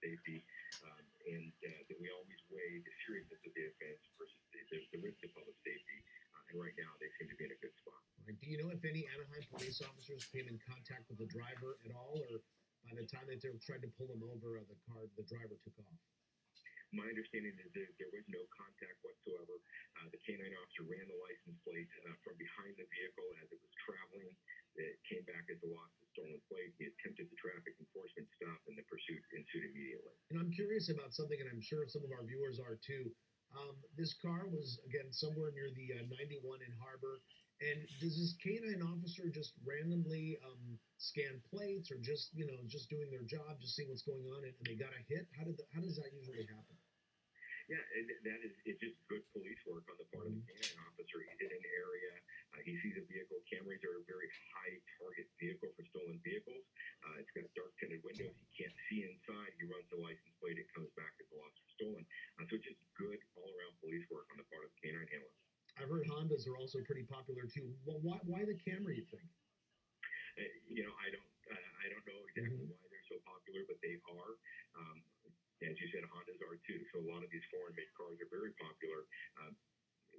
safety, and that we always weigh the seriousness of the offense versus the risk of public safety. And right now, they seem to be in a good spot. Right. Do you know if any Anaheim police officers came in contact with the driver at all, or by the time that they tried to pull him over, the driver took off? My understanding is that there was no contact whatsoever. The canine officer ran the license plate from behind the vehicle as it was traveling. It came back as a lost and stolen plate. He attempted the traffic enforcement stop, and the pursuit ensued immediately. And I'm curious about something, and I'm sure some of our viewers are too. This car was, again, somewhere near the 91 in Harbor. And does this canine officer just randomly scan plates, or just doing their job, just seeing what's going on, and they got a hit? How does that usually happen? Yeah, and it's just good police work on the part of the canine officer. He's in an area, he sees a vehicle. Camrys are a very high target vehicle for stolen vehicles. It's got dark tinted windows. He can't see inside. He runs the license plate. It comes back as lost or stolen. So it's just good all around police work on the part of the canine handlers. I've heard Hondas are also pretty popular too. Well, why the Camry, you think? I don't know exactly why they're so popular, but they are. As you said, Hondas are too. So a lot of these foreign-made cars are very popular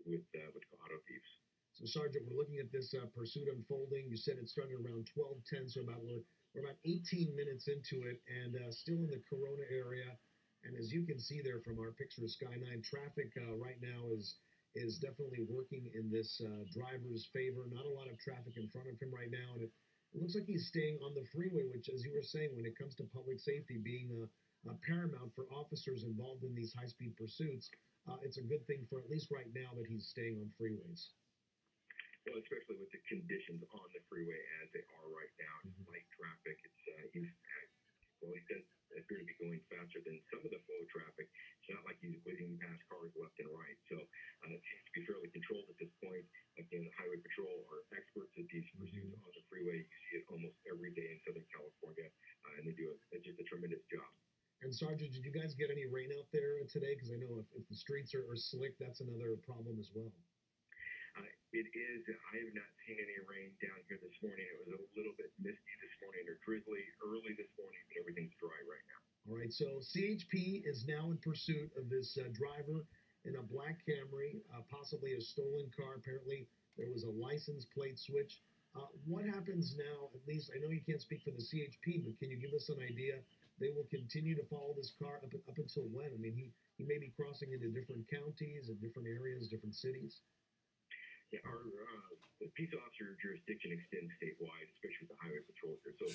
with auto thieves. So, Sergeant, we're looking at this pursuit unfolding. You said it started around 12:10, so we're about 18 minutes into it, and still in the Corona area. And as you can see there from our picture of Sky9, traffic right now is definitely working in this driver's favor. Not a lot of traffic in front of him right now, and it looks like he's staying on the freeway, which, as you were saying, when it comes to public safety being paramount for officers involved in these high-speed pursuits, it's a good thing for at least right now that he's staying on freeways. Well, especially with the conditions on the freeway as they are right now, light traffic. He does appear to be going faster than some of the flow of traffic. It's not like he's whizzing past cars left and right. So it seems to be fairly controlled at this point. Again, the Highway Patrol are experts at these pursuits on the freeway. You see it almost every day in Southern California, and they do just a tremendous job. And Sergeant, did you guys get any rain out there today? Because I know if the streets are slick, that's another problem as well. It is. I have not seen any rain down here this morning. It was a little bit misty this morning, or drizzly early this morning, but everything's dry right now. All right, so CHP is now in pursuit of this driver in a black Camry, possibly a stolen car. Apparently, there was a license plate switch. What happens now? At least, I know you can't speak for the CHP, but can you give us an idea? They will continue to follow this car up until when? I mean, he may be crossing into different counties and different areas, different cities. Yeah, our peace officer jurisdiction extends statewide, especially with the Highway Patrol here. So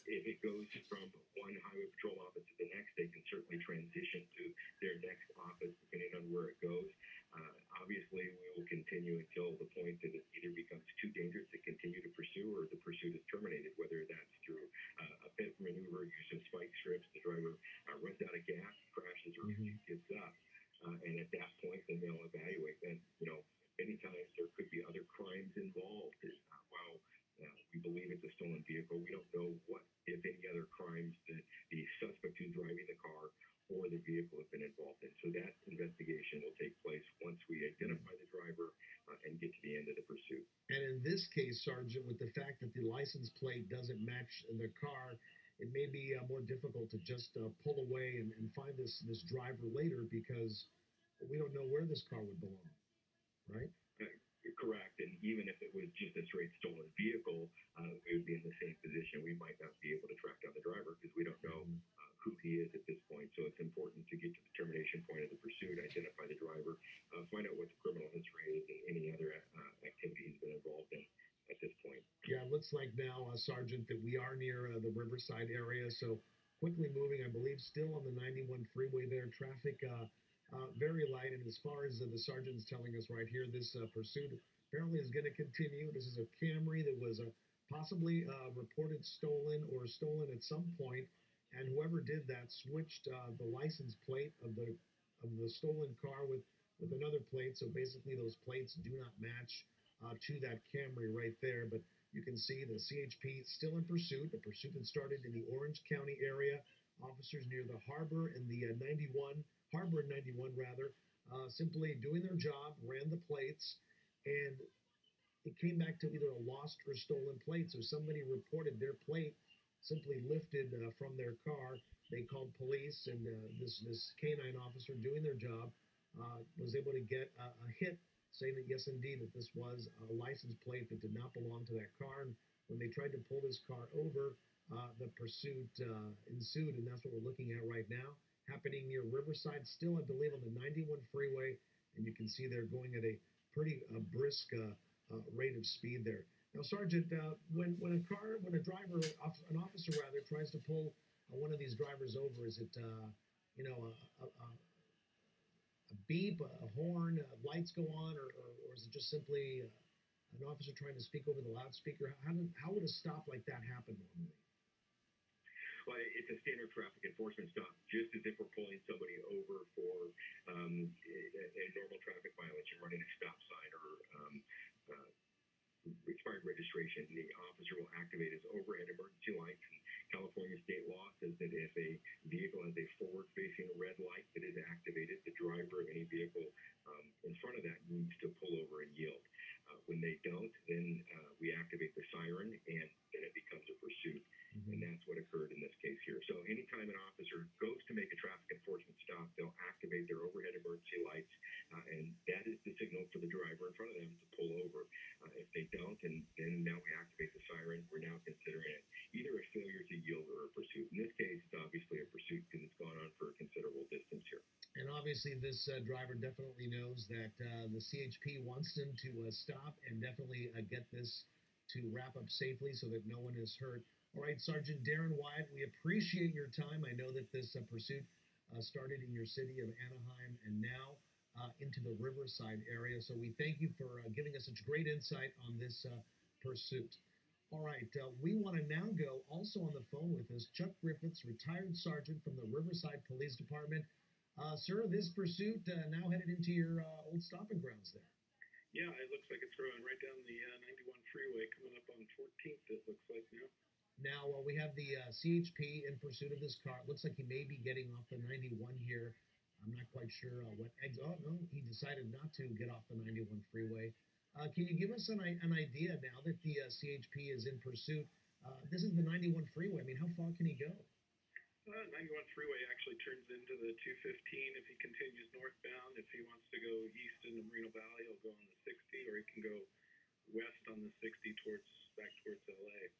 if it goes from one Highway Patrol office to the next, they can certainly transition to their next office depending on where it goes. Obviously, we will continue until the point that it either becomes too dangerous to continue to pursue, or the pursuit is terminated, whether that's through a pit maneuver, use of spike strips, the driver runs out of gas, crashes, or gets up. And at that point, then they'll evaluate. Then, many times there could be other crimes involved. While we believe it's a stolen vehicle, we don't know what, if any, other crimes the suspect who's driving the car or the vehicle have been involved in. So that investigation will take place once we identify the driver and get to the end of the pursuit. And in this case, Sergeant, with the fact that the license plate doesn't match the car, it may be more difficult to just pull away and find this driver later, because we don't know where this car would belong, right? Correct. And even if it was just a straight stolen vehicle, we would be in the same position. We might not be able to track down the driver because we don't know who he is at this point. So it's important to get to the termination point of the pursuit, identify the driver, find out what the criminal history is, and any other activity he's been involved in at this point. Yeah, it looks like now, Sergeant, that we are near the Riverside area. So quickly moving, I believe, still on the 91 freeway there. Traffic very light. And as far as the sergeant's telling us right here, this pursuit apparently is going to continue. This is a Camry that was possibly reported stolen or stolen at some point. And whoever did that switched the license plate of the stolen car with another plate. So basically those plates do not match to that Camry right there. But you can see the CHP still in pursuit. The pursuit that started in the Orange County area. Officers near the Harbor and the 91, Harbor and 91 rather, simply doing their job, ran the plates, and it came back to either a lost or stolen plate. So somebody reported their plate simply lifted from their car. They called police, and this canine officer doing their job was able to get a hit saying that yes, indeed, that this was a license plate that did not belong to that car. And when they tried to pull this car over, the pursuit ensued, and that's what we're looking at right now, happening near Riverside, still, I believe, on the 91 freeway, and you can see they're going at a pretty brisk rate of speed there. Now, Sergeant, when a driver, an officer rather, tries to pull one of these drivers over, is it a beep, a horn, lights go on, or is it just simply an officer trying to speak over the loudspeaker? How would a stop like that happen normally? Well, it's a standard traffic enforcement stop, just as if we're pulling somebody over for a normal traffic violation, running a stop sign or expired registration. The officer will activate his overhead emergency lights. And California state law says that if a vehicle has a forward-facing red light that is activated, the driver of any vehicle in front of that needs to pull over and yield. When they don't, then we activate the siren, and then it becomes a pursuit. And that's what occurred in this case here. So anytime an officer goes to make a traffic enforcement stop, they'll activate their overhead emergency lights, and that is the signal for the driver in front of them to pull over. If they don't, and then now we activate the siren, we're now considering it either a failure to yield or a pursuit. In this case, it's obviously a pursuit because it's gone on for a considerable distance here. And obviously, this driver definitely knows that the CHP wants him to stop and definitely get this to wrap up safely so that no one is hurt. All right, Sergeant Darren Wyatt, we appreciate your time. I know that this pursuit started in your city of Anaheim and now into the Riverside area. So we thank you for giving us such great insight on this pursuit. All right, we want to now go also on the phone with us, Chuck Griffiths, retired sergeant from the Riverside Police Department. Sir, this pursuit now headed into your old stomping grounds there. Yeah, it looks like it's going right down the 91 freeway, coming up on 14th, it looks like now. Now, we have the CHP in pursuit of this car. It looks like he may be getting off the 91 here. I'm not quite sure what exit. Oh, no, he decided not to get off the 91 freeway. Can you give us an idea now that the CHP is in pursuit? This is the 91 freeway. I mean, how far can he go? 91 freeway actually turns into the 215 if he continues northbound. If he wants to go east into Moreno Valley, he'll go on the 60, or he can go west on the 60 back towards LA.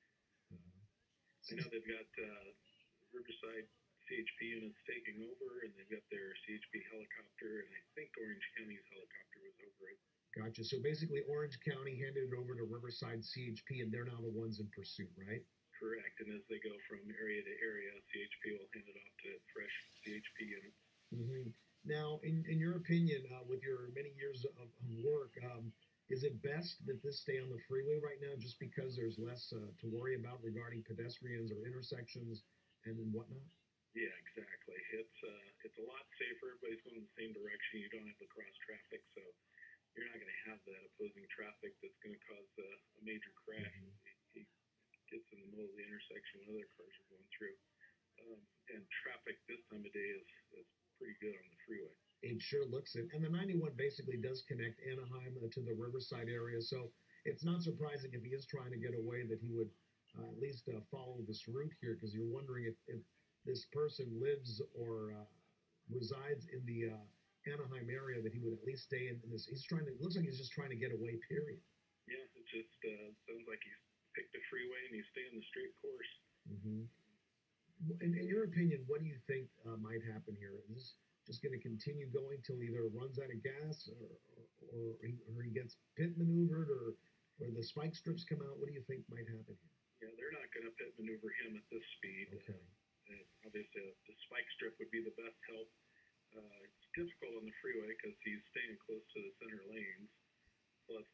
I know they've got Riverside CHP units taking over, and they've got their CHP helicopter, and I think Orange County's helicopter was over it. Gotcha. So basically, Orange County handed it over to Riverside CHP, and they're now the ones in pursuit, right? Correct. And as they go from area to area, CHP will hand it off to fresh CHP units. Mm-hmm. Now, in your opinion, with your many years of work, is it best that this stay on the freeway right now just because there's less to worry about regarding pedestrians or intersections and whatnot? Yeah, exactly. It's a lot safer. Everybody's going the same direction. You don't have to cross traffic, so you're not going to have that opposing traffic that's going to cause a major crash. He gets in the middle of the intersection when other cars are going through. And traffic this time of day is pretty good on the freeway. It sure looks it. And the 91 basically does connect Anaheim to the Riverside area. So it's not surprising if he is trying to get away that he would at least follow this route here, because you're wondering if this person lives or resides in the Anaheim area, that he would at least stay in this. It looks like he's just trying to get away, period. Yeah, it just sounds like he's picked a freeway and he's staying the straight course. Mm-hmm. In your opinion, what do you think might happen here? Is this just going to continue going till either runs out of gas or he gets pit maneuvered or the spike strips come out? What do you think might happen here? Yeah, they're not going to pit maneuver him at this speed. Okay. Obviously, the spike strip would be the best help. It's difficult on the freeway because he's staying close to the center lanes. Plus,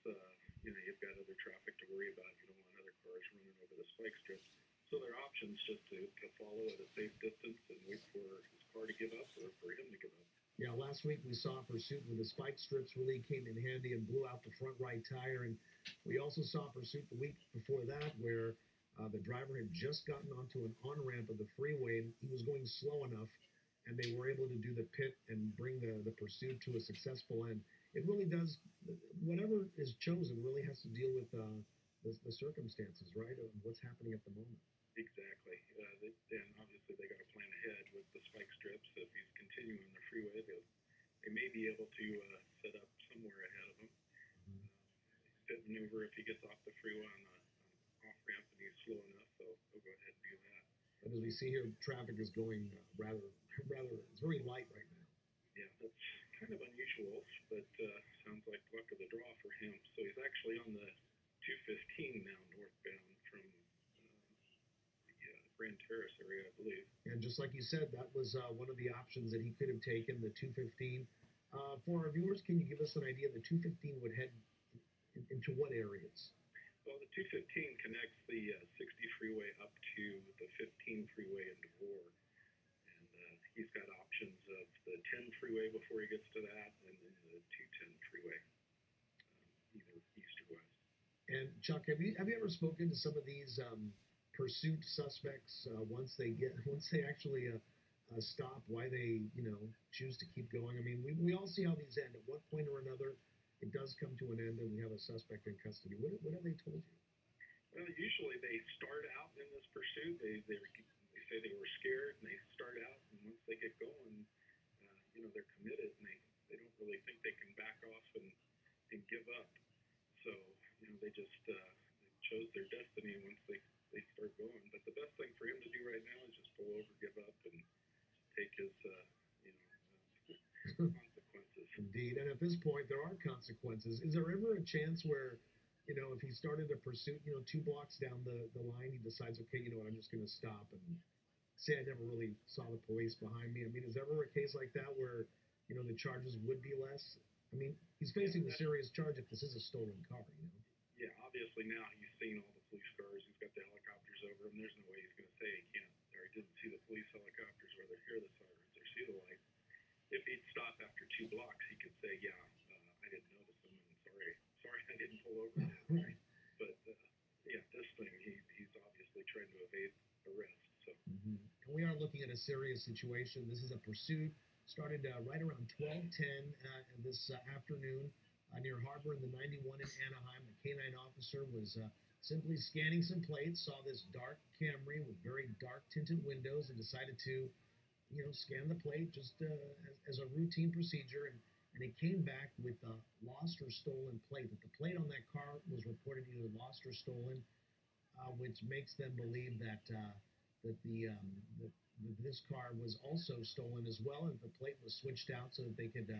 you've got other traffic to worry about. You don't want other cars running over the spike strips. So their options just to follow at a safe distance and wait for his car to give up or for him to give up. Yeah, last week we saw a pursuit where the spike strips really came in handy and blew out the front right tire. And we also saw a pursuit the week before that where the driver had just gotten onto an on-ramp of the freeway and he was going slow enough, and they were able to do the pit and bring the pursuit to a successful end. It really does, whatever is chosen really has to deal with the circumstances, right, of what's happening at the moment. Exactly. And obviously they got to plan ahead spike strips. So if he's continuing on the freeway, they may be able to set up somewhere ahead of him. Pit maneuver if he gets off the freeway on the off ramp and he's slow enough, so he'll go ahead and do that. But as we see here, traffic is going rather, it's very light right now. Yeah, that's kind of unusual, but sounds like luck of the draw for him. So he's actually on the 215 now, northbound from the Grand Terrace area, I believe. And just like you said, that was one of the options that he could have taken, the 215. For our viewers, can you give us an idea? The 215 would head into what areas? Well, the 215 connects the 60 freeway up to the 15 freeway in Devore. And he's got options of the 10 freeway before he gets to that, and then the 210 freeway, either east or west. And Chuck, have you ever spoken to some of these pursuit suspects once they actually stop? Why they choose to keep going? I mean, we all see how these end. At one point or another, it does come to an end, and we have a suspect in custody. What have they told you? Well, usually they start out in this pursuit. They say they were scared, and they start out, and once they get going, they're committed, and they don't really think they can back off and give up. So they just chose their destiny once they start going. But the best thing for him to do right now is just pull over, give up, and take his consequences. Indeed, and at this point, there are consequences. Is there ever a chance where, if he started a pursuit, 2 blocks down the line, he decides, okay, I'm just going to stop and say I never really saw the police behind me? I mean, is there ever a case like that where, the charges would be less? I mean, he's facing a serious charge if this is a stolen car, Yeah, obviously now he's seen all the police cars. He's got the helicopters over him. There's no way he's going to say he can't, or he didn't see the police helicopters, or hear the sirens, or see the lights. If he'd stop after 2 blocks, he could say, yeah, I didn't notice them, and sorry I didn't pull over. Right. But, this thing, he's obviously trying to evade arrest. So. And we are looking at a serious situation. This is a pursuit. Started right around 12:10 this afternoon near Harbor in the 91 in Anaheim. The K-9 officer was simply scanning some plates, saw this dark Camry with very dark tinted windows, and decided to scan the plate just as a routine procedure, and it came back with a lost or stolen plate. That the plate on that car was reported either lost or stolen, which makes them believe that this car was also stolen as well, and the plate was switched out so that they could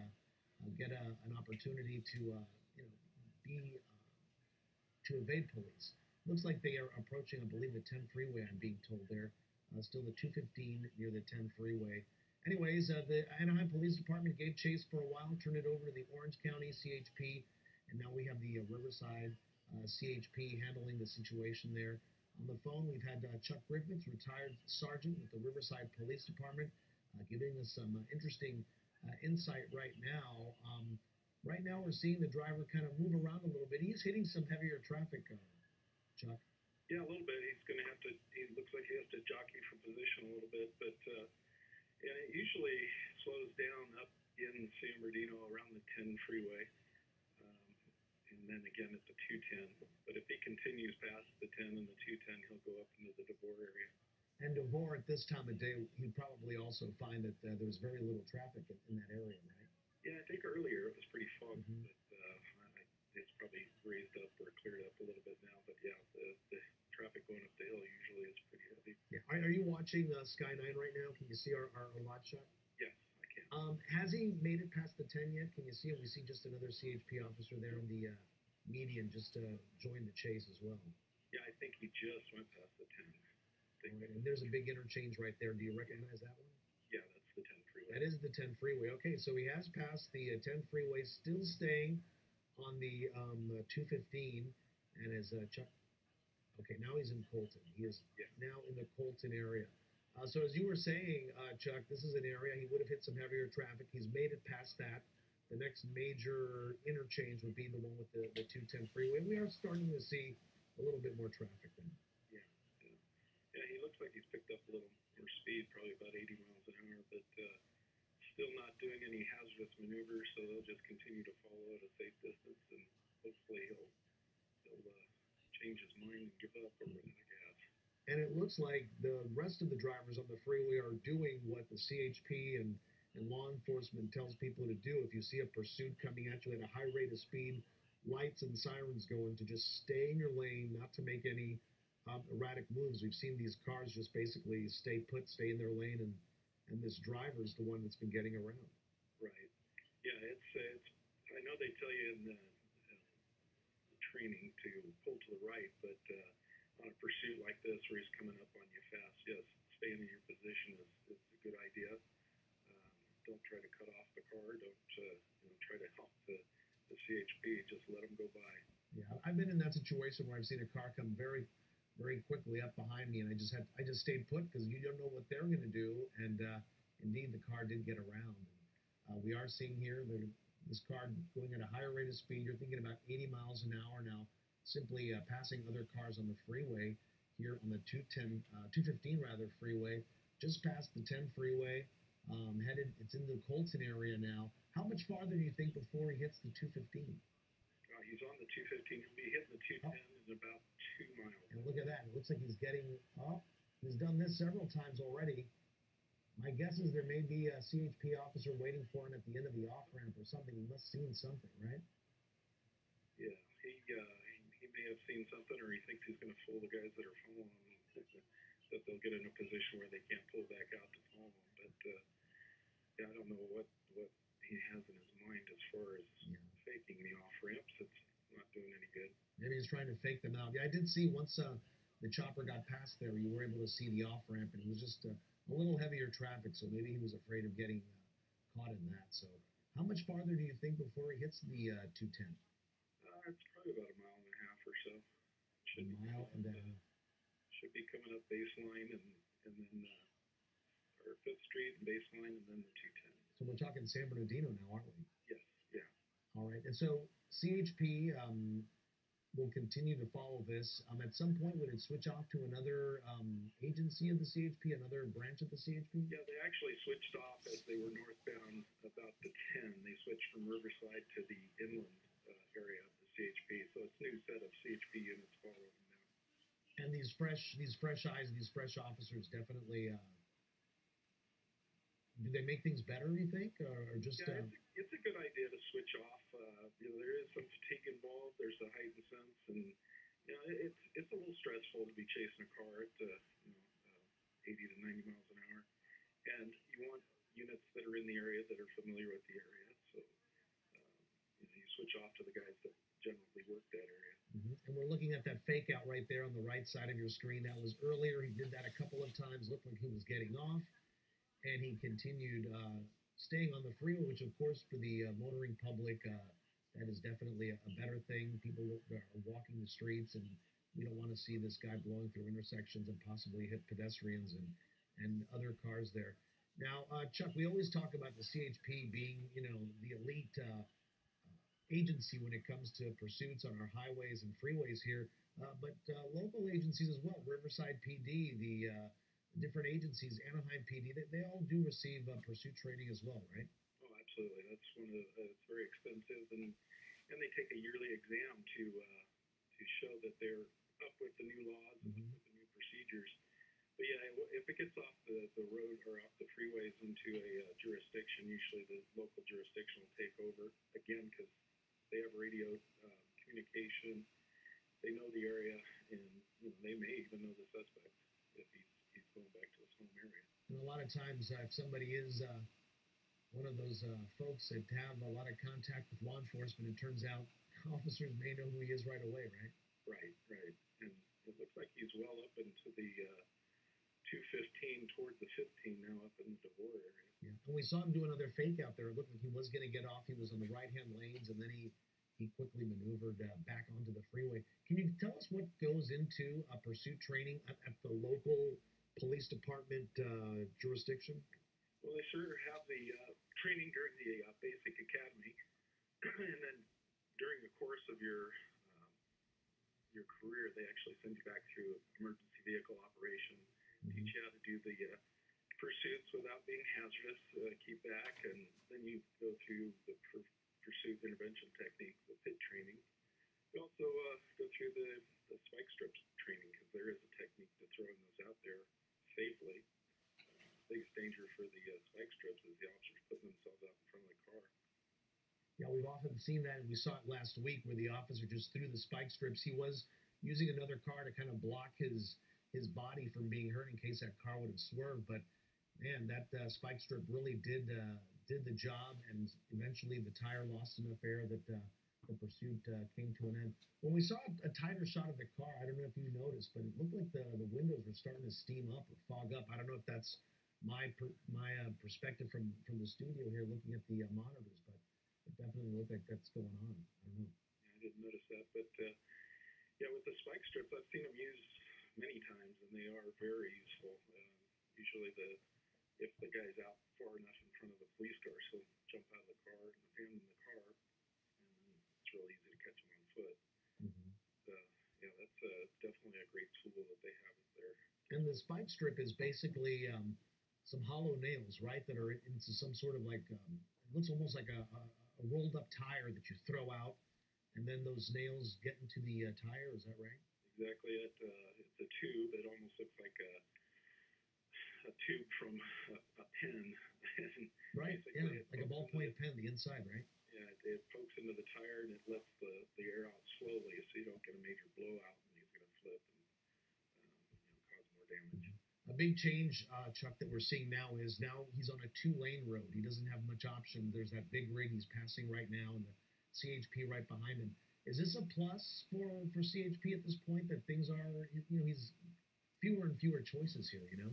get an opportunity to evade police. Looks like they are approaching, I believe, the 10 freeway. I'm being told there. Still the 215 near the 10 freeway. Anyways, the Anaheim Police Department gave chase for a while, turned it over to the Orange County CHP, and now we have the Riverside CHP handling the situation there. On the phone, we've had Chuck Griffiths, retired sergeant with the Riverside Police Department, giving us some interesting insight right now. Right now, we're seeing the driver kind of move around a little bit. He's hitting some heavier traffic, Chuck. Yeah, a little bit. He's going to have to. He looks like he has to jockey for position a little bit, but it usually slows down up in San Bernardino around the 10 freeway, and then again at the 210. But if he continues past the 10 and the 210, he'll go up into the Devore area. And Devore, at this time of day, he'd probably also find that there's very little traffic in that area, right? Yeah, I think earlier it was pretty foggy, but it's probably raised up or cleared up a little bit now. But yeah, the traffic going up the hill usually is pretty heavy. Yeah. Are you watching Sky 9 right now? Can you see our live shot? Yes, I can. Has he made it past the 10 yet? Can you see him? We see just another CHP officer there in the median just joined the chase as well. Yeah, I think he just went past the 10. Right, and there's a big interchange right there. Do you recognize that one? Yeah, that's the 10 freeway. That is the 10 freeway. Okay, so he has passed the 10 freeway, still staying on the 215, and as Chuck. Okay, now he's in Colton. He is now in the Colton area. So as you were saying, Chuck, this is an area he would have hit some heavier traffic. He's made it past that. The next major interchange would be the one with the 210 freeway. We are starting to see a little bit more traffic then. Yeah, he looks like he's picked up a little more speed, probably about 80 miles an hour, but still not doing any hazardous maneuvers, so they'll just continue to follow at a safe distance, and hopefully he'll change his mind and give up or run out of gas. And it looks like the rest of the drivers on the freeway are doing what the CHP and law enforcement tells people to do. If you see a pursuit coming at you at a high rate of speed, lights and sirens going to just stay in your lane, not to make any erratic moves. We've seen these cars just basically stay put, stay in their lane, and this driver's the one that's been getting around. Right. Yeah, it's. I know they tell you in the training to pull to the right, but on a pursuit like this where he's coming up on you fast, yes, staying in your position is a good idea. Don't try to cut off the car. Don't try to help the CHP. Just let them go by. Yeah, I've been in that situation where I've seen a car come very, very quickly up behind me, and I just stayed put because you don't know what they're going to do. And indeed, the car did get around. We are seeing here this car going at a higher rate of speed. You're thinking about 80 miles an hour now, simply passing other cars on the freeway here on the 215 rather freeway, just past the 10 freeway. It's in the Colton area now. How much farther do you think before he hits the 215? He's on the 215. He'll be hitting the 210 in about 2 miles. And look at that. It looks like he's getting up. He's done this several times already. My guess is there may be a CHP officer waiting for him at the end of the off-ramp or something. He must have seen something, right? Yeah, he may have seen something, or he thinks he's going to fool the guys that are following him, that they'll get in a position where they can't pull back out to follow him. But yeah, I don't know what he has in his mind as far as faking the off-ramps. It's not doing any good. Maybe he's trying to fake them out. Yeah, I did see once the chopper got past there, you were able to see the off-ramp, and it was just a little heavier traffic, so maybe he was afraid of getting caught in that. So how much farther do you think before he hits the 210? It's probably about a mile and a half or so. A mile and a half. Should be coming up baseline and then or 5th Street and baseline and then the 210. So we're talking San Bernardino now, aren't we? Yes. Yeah. All right. And so CHP will continue to follow this. At some point, would it switch off to another agency of the CHP, another branch of the CHP? Yeah, they actually switched off as they were northbound about the 10. They switched from Riverside to the inland area of the CHP. So it's a new set of CHP units following now. And these fresh eyes, these fresh officers definitely. Do they make things better, you think, or just? Yeah, it's a good idea to switch off. There is some fatigue involved. There's a heightened sense, and it's a little stressful to be chasing a car at 80 to 90 miles an hour, and you want units that are in the area that are familiar with the area. So you switch off to the guys that generally work that area. Mm-hmm. And we're looking at that fake out right there on the right side of your screen. That was earlier. He did that a couple of times. Looked like he was getting off. And he continued staying on the freeway, which, of course, for the motoring public, that is definitely a better thing. People are walking the streets, and we don't want to see this guy blowing through intersections and possibly hit pedestrians and other cars there. Now, Chuck, we always talk about the CHP being, the elite agency when it comes to pursuits on our highways and freeways here, but local agencies as well, Riverside PD, the different agencies, Anaheim PD, they all do receive pursuit training as well, right? Oh, absolutely. That's one of it's very expensive, and they take a yearly exam to show that they're up with the new laws and with the new procedures. But yeah, if it gets off the road or off the freeways into a jurisdiction, usually the local jurisdiction will take over again because they have radio communication. They know the area, and they may even know the suspect if he's going back to his home area. And a lot of times, if somebody is one of those folks that have a lot of contact with law enforcement, it turns out officers may know who he is right away, right? Right. And it looks like he's well up into the 215 toward the 15 now up in the DeVore area. Yeah. And we saw him do another fake out there. It looked like he was going to get off. He was on the right-hand lanes, and then he quickly maneuvered back onto the freeway. Can you tell us what goes into a pursuit training at the local police department jurisdiction? Well, they sure have the training during the basic academy, and then during the course of your career, they actually send you back through emergency vehicle operation, teach you how to do the pursuits without being hazardous, keep back, and then you go through the pursuit intervention technique, the PIT training. You also go through the spike strips training because there is a technique to throwing seen that, and we saw it last week where the officer just threw the spike strips. He was using another car to kind of block his body from being hurt in case that car would have swerved. But man, that spike strip really did the job, and eventually the tire lost enough air that the pursuit came to an end. When we saw a tighter shot of the car, I don't know if you noticed, but it looked like the windows were starting to steam up or fog up. I don't know if that's my perspective from the studio here, looking at the monitors, but it definitely looked like that's going on. I don't know. Yeah, I didn't notice that, but yeah, with the spike strips, I've seen them used many times, and they are very useful. Usually, if the guy's out far enough in front of the police car, so jump out of the car and abandon the car, and then it's real easy to catch him on foot. Mm-hmm. Yeah, that's definitely a great tool that they have there. And the spike strip is basically some hollow nails, right, that are into some sort of like, it looks almost like a rolled up tire that you throw out, and then those nails get into the tire. Is that right? Exactly. It's a tube. It almost looks like a tube from a pen. Right. Yeah, like a ballpoint pen, the inside, right? Yeah, it pokes into the tire and it lets the air out slowly, so you don't get a major blowout and he's going to flip and cause more damage. A big change, Chuck, that we're seeing now is he's on a 2-lane road. He doesn't have much option. There's that big rig he's passing right now, and the CHP right behind him. Is this a plus for CHP at this point, that things are, he's fewer and fewer choices here, And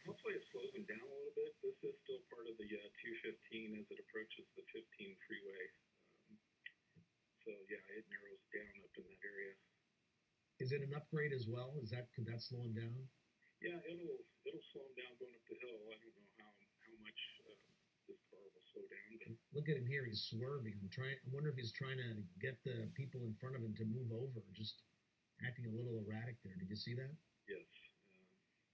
hopefully it slows him down a little bit. This is still part of the 215 as it approaches the 15 freeway. So yeah, it narrows down up in that area. Is it an upgrade as well? Could that slow him down? Yeah, it'll slow him down going up the hill. I don't know how much this car will slow down. But look at him here; he's swerving. I wonder if he's trying to get the people in front of him to move over. Just acting a little erratic there. Did you see that? Yes.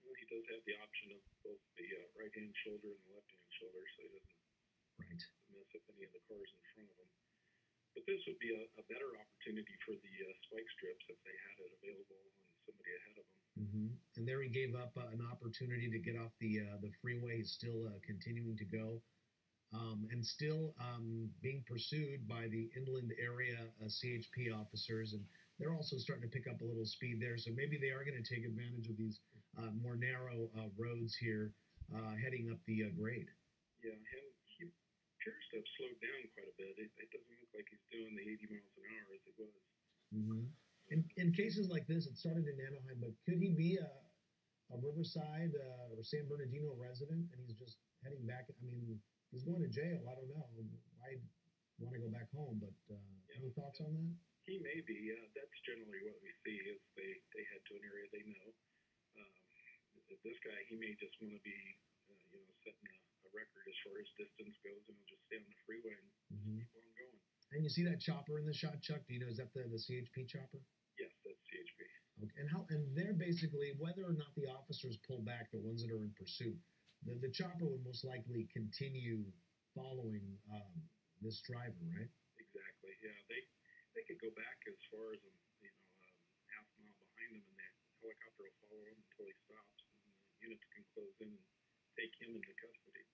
Well, he does have the option of both the right-hand shoulder and the left-hand shoulder, so he doesn't mess up any of the cars in front of him. But this would be a better opportunity for the spike strips if they had it available and somebody ahead of them. Mm-hmm. And there he gave up an opportunity to get off the freeway. He's still continuing to go, and still being pursued by the inland area CHP officers, and they're also starting to pick up a little speed there. So maybe they are going to take advantage of these more narrow roads here, heading up the grade. Yeah, and he appears to have slowed down quite a bit. It doesn't look like he's doing the 80 miles an hour as it was. Mm-hmm. In cases like this, it started in Anaheim, but could he be a Riverside or San Bernardino resident, and he's just heading back? I mean, he's going to jail. I don't know. I want to go back home, but any thoughts on that? He may be. That's generally what we see is they head to an area they know. This guy, he may just want to be, setting a record as far as distance goes, and he'll just stay on the freeway and keep on going. And you see that chopper in the shot, Chuck? Do you know, is that the CHP chopper? Yes, that's CHP. Okay. And they're basically, whether or not the officers pull back, the ones that are in pursuit, the chopper would most likely continue following this driver, right? Exactly. Yeah, they could go back as far as half a mile behind him, and the helicopter will follow him until he stops, and the units can close in and take him into custody.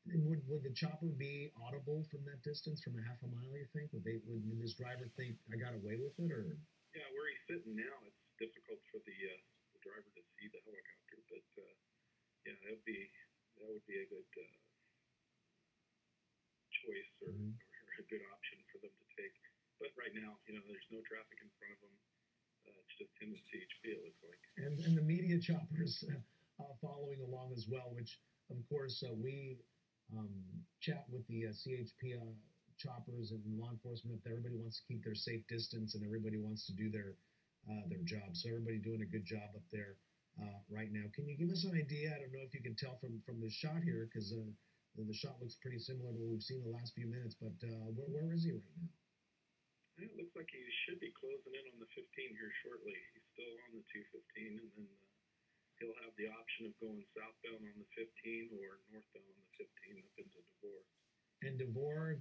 And would the chopper be audible from that distance, from a half a mile, you think? Would this driver think, I got away with it, or? Yeah, where he's sitting now, it's difficult for the driver to see the helicopter, but yeah, that would be a good choice or a good option for them to take. But right now, there's no traffic in front of them. It's just him and CHP, it looks like. And the media choppers following along as well, which, of course, we chat with the CHP choppers and law enforcement. Everybody wants to keep their safe distance, and everybody wants to do their job. So everybody doing a good job up there right now. Can you give us an idea? I don't know if you can tell from the shot here, because the shot looks pretty similar to what we've seen the last few minutes. But where is he right now? It looks like he should be closing in on the 15 here shortly. He's still on the 215, and then he'll have the option of going southbound on the 15 or northbound on the 15 up into Devore. And Devore,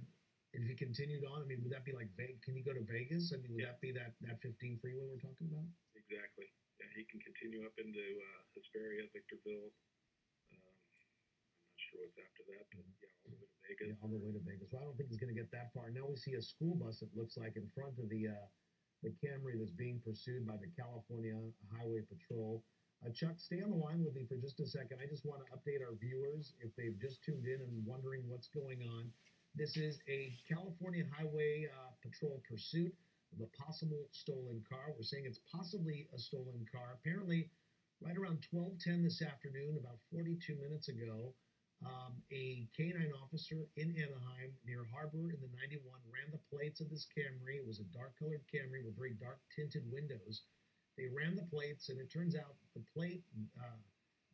if he continued on, I mean, would that be like can he go to Vegas? I mean, would that be that 15 freeway we're talking about? Exactly. Yeah, he can continue up into Hesperia, Victorville. I'm not sure what's after that, but yeah, all the way to Vegas. Yeah, all the way to Vegas. Well, I don't think he's going to get that far. Now we see a school bus, it looks like, in front of the Camry that's being pursued by the California Highway Patrol. Chuck, stay on the line with me for just a second. I just want to update our viewers if they've just tuned in and wondering what's going on. This is a California Highway Patrol pursuit of a possible stolen car. We're saying it's possibly a stolen car. Apparently, right around 12:10 this afternoon, about 42 minutes ago, a K9 officer in Anaheim near Harbor in the 91 ran the plates of this Camry. It was a dark-colored Camry with very dark-tinted windows. They ran the plates, and it turns out the plate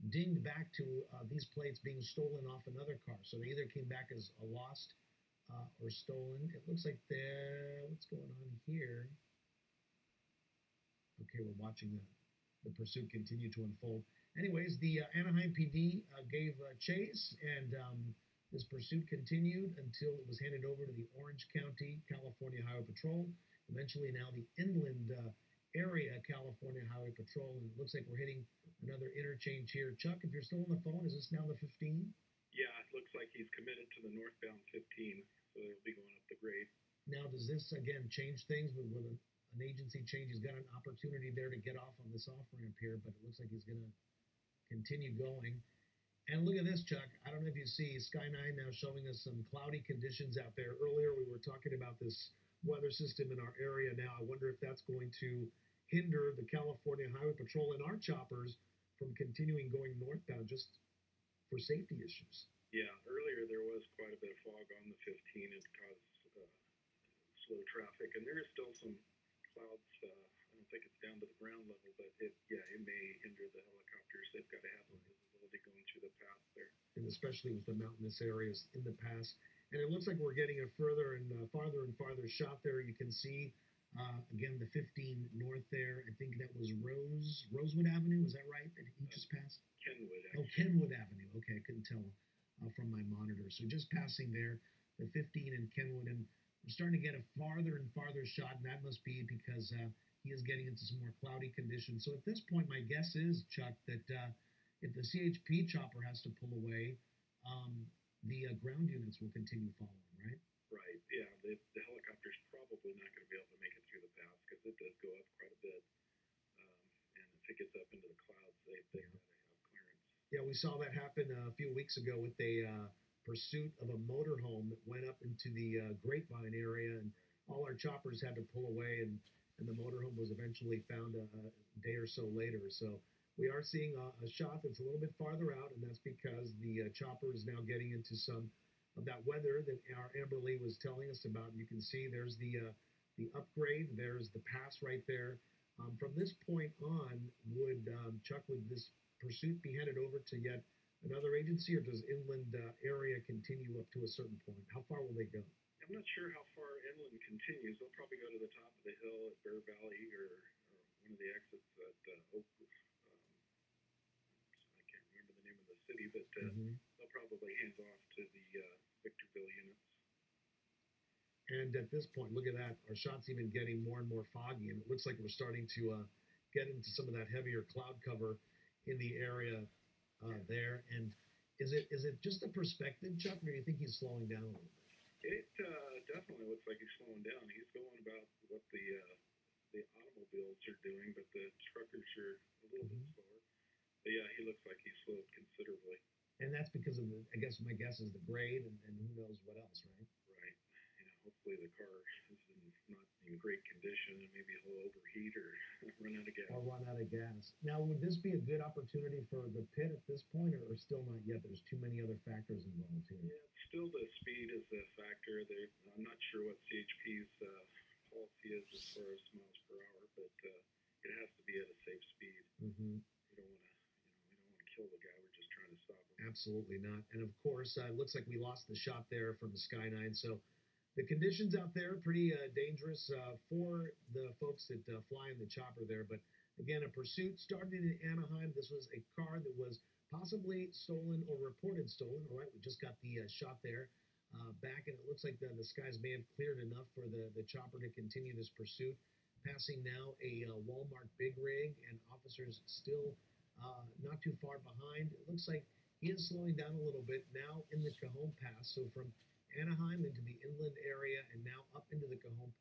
dinged back to these plates being stolen off another car. So they either came back as a lost or stolen. It looks like what's going on here? Okay, we're watching the pursuit continue to unfold. Anyways, the Anaheim PD gave chase, and this pursuit continued until it was handed over to the Orange County California Highway Patrol. Eventually, now the Inland Area California Highway Patrol, and it looks like we're hitting another interchange here. Chuck, if you're still on the phone, is this now the 15? Yeah, it looks like he's committed to the northbound 15, so he'll be going up the grade. Now, does this again change things with an agency change? He's got an opportunity there to get off on this off ramp here, but it looks like he's going to continue going. And look at this, Chuck. I don't know if you see Sky 9 now showing us some cloudy conditions out there. Earlier, we were talking about this weather system in our area. Now, I wonder if that's going to hinder the California Highway Patrol and our choppers from continuing going northbound just for safety issues. Yeah, earlier there was quite a bit of fog on the 15. It caused slow traffic, and there is still some clouds. I don't think it's down to the ground level, but it may hinder the helicopters. They've got to have some visibility going through the pass there. And especially with the mountainous areas in the pass. And it looks like we're getting a further and farther shot there. You can see, again, the 15 north there. I think that was Rosewood Avenue. Is that right? That he just passed? Kenwood, actually. Oh, Kenwood Avenue. Okay, I couldn't tell from my monitor. So just passing there, the 15 in Kenwood. And we're starting to get a farther and farther shot, and that must be because he is getting into some more cloudy conditions. So at this point, my guess is, Chuck, that if the CHP chopper has to pull away, the ground units will continue following, right? Right, yeah. The helicopter's probably not going to be able to make it through the pass because it does go up quite a bit. And if it gets up into the clouds, they got to have clearance. Yeah, we saw that happen a few weeks ago with a pursuit of a motorhome that went up into the Grapevine area, and all our choppers had to pull away, and the motorhome was eventually found a day or so later. So we are seeing a shot that's a little bit farther out, and that's because the chopper is now getting into some of that weather that our Amber Lee was telling us about. You can see there's the upgrade, there's the pass right there. From this point on, Chuck, would this pursuit be headed over to yet another agency, or does Inland Area continue up to a certain point? How far will they go? I'm not sure how far inland continues. They'll probably go to the top of the hill at Bear Valley or one of the exits at Oak. I can't remember the name of the city, but they'll probably hand off to the Victorville units. And at this point, look at that. Our shot's even getting more and more foggy, and it looks like we're starting to get into some of that heavier cloud cover in the area there. And is it just a perspective, Chuck, or do you think he's slowing down a little bit? It definitely looks like he's slowing down. He's going about what the automobiles are doing, but the truckers are a little bit slower. But yeah, he looks like he's slowed considerably. And that's because of I guess my guess is the grade and who knows what else, right? Right. Hopefully the car is not in great condition, and maybe he'll overheat or run out of gas. Or run out of gas. Now, would this be a good opportunity for the pit at this point, or still not yet? There's too many other factors involved here. Yeah, still the speed is a factor. I'm not sure what CHP's policy is as far as miles per hour, but it has to be at a safe speed. Mm-hmm. We don't want to kill the guy. We're just trying to stop him. Absolutely not. And of course, it looks like we lost the shot there from the Sky 9. So the conditions out there are pretty dangerous for the folks that fly in the chopper there. But again, a pursuit started in Anaheim. This was a car that was possibly stolen or reported stolen. All right, we just got the shot there back, and it looks like the skies may have cleared enough for the chopper to continue this pursuit. Passing now a Walmart big rig, and officers still not too far behind. It looks like he is slowing down a little bit now in the Cajon Pass. So from Anaheim into the inland area and now up into the Cajon